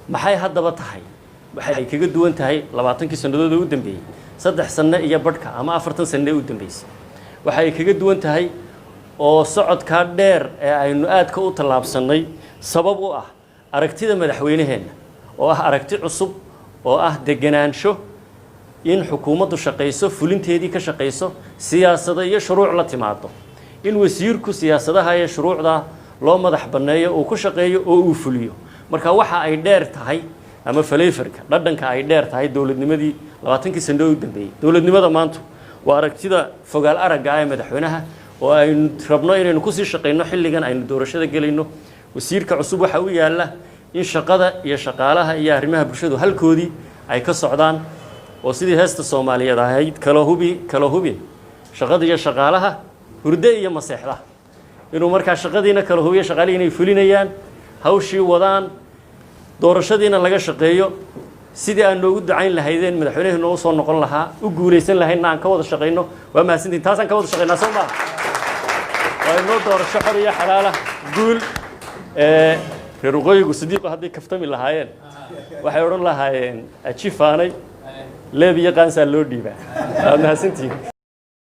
maxay haddaba tahay waxay kaga duwan tahay 20 sanadood oo u dambeeyay 3 sano iyo badhka ama 40 sano u dambeysay waxay kaga duwan tahay oo socodka dheer ee aynu aadka u talaabsanay sabab u ah aragtida madaxweynaheena oo ah aragti cusub oo ah deganaansho in xukuumaddu shaqeyso fulinteedii ka shaqeyso siyaasada iyo shuruuc la timaado in wasiirku siyaasadaha iyo shuruucda loo madax baneeyo oo ku shaqeeyo oo uu fuliyo marka waxa ay dheer tahay ama faleefarka dhadhanka ay dheer tahay dawladnimadii 20 sano u dambeeyay dawladnimada maanta waa aragtida fogaal aragga ah ee madaxweynaha oo aynu rabno inaynu ku sii shaqeyno xilligan aynu doorashada galayno wasiirka cusub waxa uu yaala in shaqada iyo shaqaalaha iyo arrimaha bulshadu halkoodii ay ka socdaan oo sidii heesta Soomaaliyeed ahayd kala hubi shaqada iyo shaqaalaha hurdo iyo maseexda inuu markaa shaqadiina kala hubiyo shaqaalihiina ay fulinayaan hawshii wadaan doorashadiina laga shaqeeyo sidii aan noogu ducayn lahaydeen madaxweynaha noo soo noqon lahaa u guuleysan lahaydna aan ka wada shaqeyno waa mahadsantiin taas aan ka wada shaqeynaa Soomaaliya waa inoo doorasho xor iyo xalaal guul reer waqooyigu sidii haddii kaftami lahaayeen waxay oran lahaayeen ajifaanay leeb iyo qaansa loo dhiibaa mahadsantiin